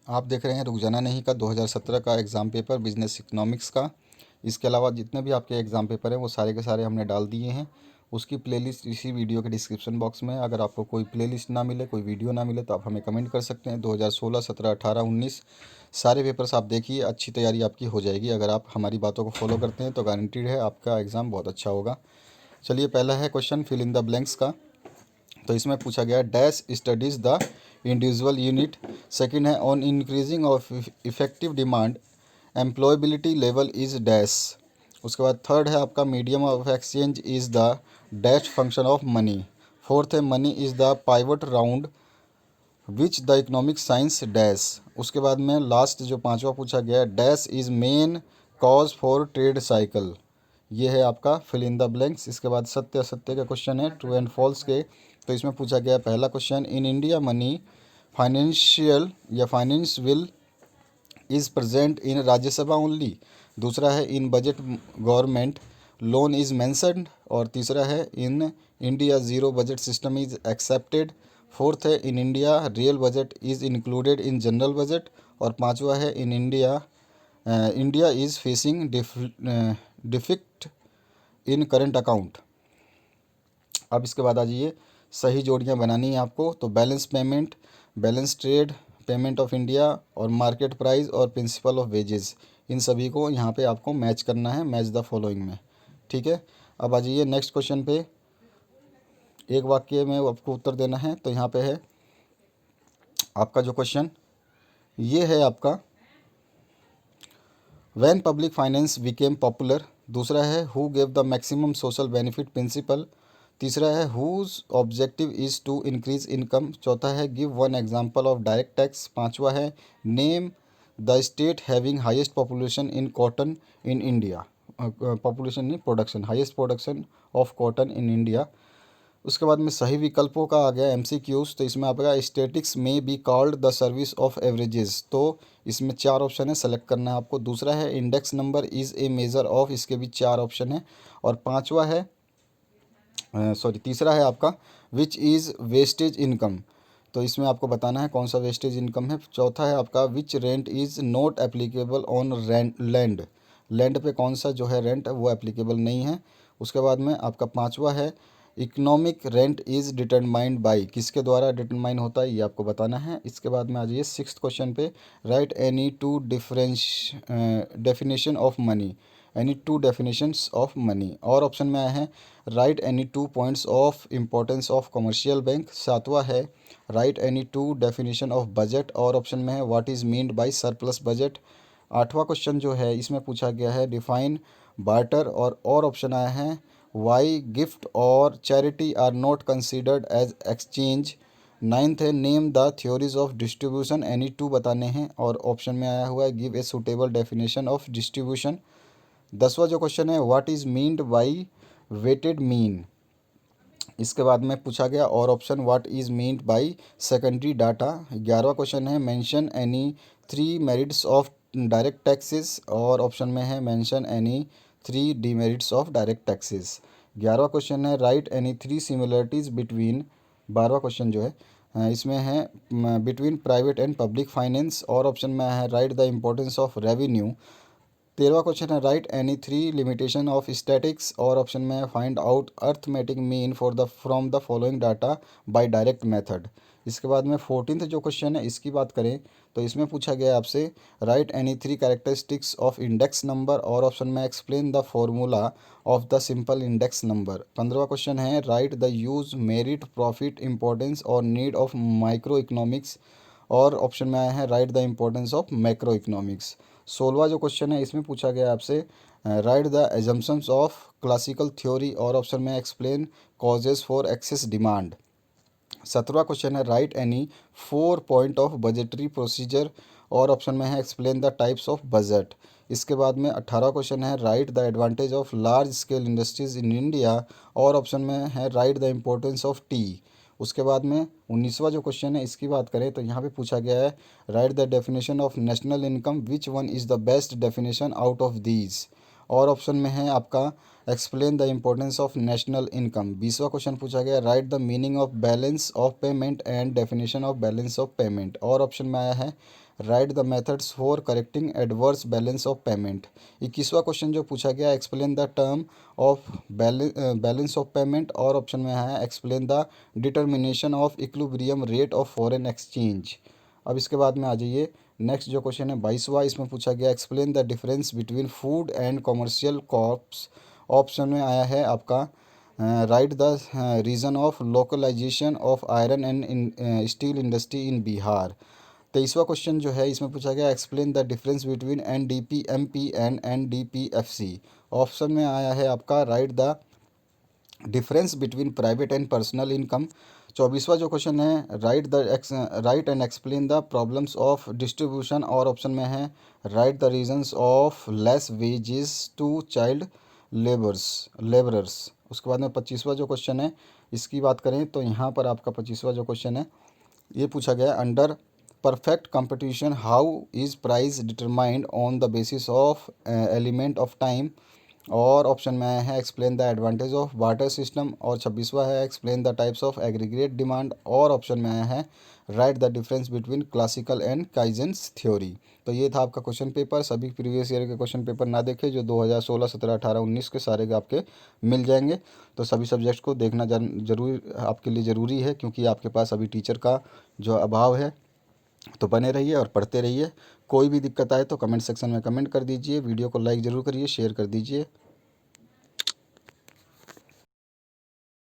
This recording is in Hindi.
आप देख रहे हैं रुखजाना नहीं का 2017 का एग्ज़ाम पेपर बिजनेस इकोनॉमिक्स का। इसके अलावा जितने भी आपके एग्ज़ाम पेपर हैं वो सारे के सारे हमने डाल दिए हैं। उसकी प्लेलिस्ट इसी वीडियो के डिस्क्रिप्शन बॉक्स में है। अगर आपको कोई प्लेलिस्ट ना मिले, कोई वीडियो ना मिले तो आप हमें कमेंट कर सकते हैं। 2016, 17, 18, 19 सारे पेपर्स आप देखिए, अच्छी तैयारी आपकी हो जाएगी। अगर आप हमारी बातों को फॉलो करते हैं तो गारंटीड है आपका एग्ज़ाम बहुत अच्छा होगा। चलिए, पहला है question fill in the blanks का। तो इसमें पूछा गया है dash studies the individual unit. Second है on increasing of effective demand employability level is dash. उसके बाद थर्ड है आपका medium of exchange is the dash function of money. Fourth है money is the pivot round which the economic science dash. उसके बाद में लास्ट जो पांचवा पूछा गया है dash is main cause for trade cycle. ये है आपका फिल इन द ब्लैंक्स। इसके बाद सत्य असत्य का क्वेश्चन है, ट्रू एंड फॉल्स के। तो इसमें पूछा गया पहला question, in India money financial या finance will is present in Rajya Sabha only. दूसरा है in budget government loan is mentioned. और तीसरा है in India zero budget system is accepted. Fourth है in India real budget is included in general budget. और पांचवा है in India is facing deficit in current account. अब इसके बाद आ जाइए, सही जोड़ियाँ बनानी है आपको। तो balance payment, balance trade, payment of India और मार्केट प्राइस और प्रिंसिपल ऑफ वेजेस, इन सभी को यहाँ पे आपको मैच करना है, मैच द फॉलोइंग में। ठीक है। अब आ जाइए नेक्स्ट क्वेश्चन पे। एक वाक्य में आपको उत्तर देना है। तो यहाँ पे है आपका जो क्वेश्चन, ये है आपका when public finance became popular. दूसरा है who gave the maximum social benefit principle. तीसरा है whose objective is to increase income. चौथा है give one example of direct tax. पांचवा है name the state having highest population in cotton in India. Population नहीं, production, highest production of cotton in India. उसके बाद में सही विकल्पों का आ गया एमसीक्यूज। तो इसमें आपका स्टैटिक्स में be called the service of averages. तो इसमें चार ऑप्शन है, सेलेक्ट करना है आपको। दूसरा है index number is a measure of, इसके भी चार ऑप्शन है। और पांचवा है तीसरा है आपका विच इज़ वेस्टेज इनकम। तो इसमें आपको बताना है कौन सा वेस्टेज इनकम है। चौथा है आपका which rent is not applicable on rent land, land पे कौन सा जो है रेंट वो एप्लीकेबल नहीं है। उसके बाद में आपका पांचवा है economic rent is determined by, किसके द्वारा डिटरमाइन होता है ये आपको बताना है। इसके बाद में आ जाइए सिक्स्थ क्वेश्चन पे, right any two definition of money, any two definitions of money. और ऑप्शन में आए हैं right any two points of importance of commercial bank. सातवां है write any two definition of budget. और ऑप्शन में है what is meant by surplus budget. आठवां क्वेश्चन जो है इसमें पूछा गया है डिफाइन बार्टर। और ऑप्शन आए हैं वाई गिफ्ट और charity are not considered as exchange. Ninth है name the theories of distribution, any two बताने हैं। और ऑप्शन में आया हुआ है give a suitable definition of distribution. दसवां जो क्वेश्चन है what is meant by weighted mean. इसके बाद में पूछा गया और option what is meant by secondary data. ग्यारहवा क्वेश्चन है mention any three merits of direct taxes. और ऑप्शन में है mention any three demerits of direct taxes. ग्यारहवा क्वेश्चन है write any three similarities between. बारहवा क्वेश्चन जो है इसमें है between private and public finance. और ऑप्शन में है right the importance of revenue. तेरहवा क्वेश्चन है write any three limitation of statics. और ऑप्शन में है find out arithmetic mean for the from the following data by direct method. इसके बाद में 14th जो क्वेश्चन है इसकी बात करें तो इसमें पूछा गया है आपसे write any three characteristics of index number. और ऑप्शन में explain the formula of the simple index number. 15वां क्वेश्चन है right the use merit profit importance और नीड ऑफ माइक्रो इकोनॉमिक्स। और ऑप्शन में आया है right the importance of macro economics. 16वां जो क्वेश्चन है इसमें पूछा गया आपसे write the assumptions of classical theory. और ऑप्शन में explain causes for excess demand. 17वां question है write any four point of budgetary procedure. और ऑप्शन में है explain the types of budget. इसके बाद में 18वां क्वेश्चन है right the advantage of large scale industries in India. और ऑप्शन में है right the importance of T. उसके बाद में 19वां जो क्वेश्चन है इसकी बात करें तो यहाँ पे पूछा गया है right the definition of national income, which one is the best definition out of these. और ऑप्शन में है आपका explain the importance of national income. 20वां क्वेश्चन पूछा गया write the meaning of balance of payment and definition of balance of payment. और ऑप्शन में आया है right the methods for correcting adverse balance of payment. 21वां क्वेश्चन जो पूछा गया, explain the term of balance of payment, और ऑप्शन में है explain the determination of equilibrium rate of foreign exchange. अब इसके बाद में आ जाइए, नेक्स्ट जो क्वेश्चन है 22वां, इसमें पूछा गया explain the difference between food and commercial crops. Option में आया है आपका write the reason of localisation of iron and steel industry in Bihar. 23वां क्वेश्चन जो है, इसमें पूछा गया explain the difference between NDP-MP and NDP-FC। Option में आया है आपका write the difference between private and personal income. 24वां जो क्वेश्चन है, write and explain the problems of distribution, और ऑप्शन में है right the reasons of less wages to child labourers. उसके बाद में 25वां जो क्वेश्चन है, इसकी बात करें तो यहाँ पर आपका 25वां जो क्वेश्चन है, ये पूछा गया under perfect competition how is price determined on the basis of element of time, और ऑप्शन में आया है explain the advantage of barter system, और 26वां है explain the types of aggregate demand, और ऑप्शन में आया है right the difference between classical and Keynes theory. तो ये था आपका क्वेश्चन पेपर। सभी प्रीवियस ईयर के क्वेश्चन पेपर ना देखे जो 2016, 17, 18, 19 के सारे के आपके मिल जाएंगे। तो सभी सब्जेक्ट्स को देखना जरूर आपके लिए ज़रूरी है, क्योंकि आपके पास अभी टीचर का जो अभाव है। तो बने रहिए और पढ़ते रहिए। कोई भी दिक्कत आए तो कमेंट सेक्शन में कमेंट कर दीजिए, वीडियो को लाइक ज़रूर करिए, शेयर कर दीजिए।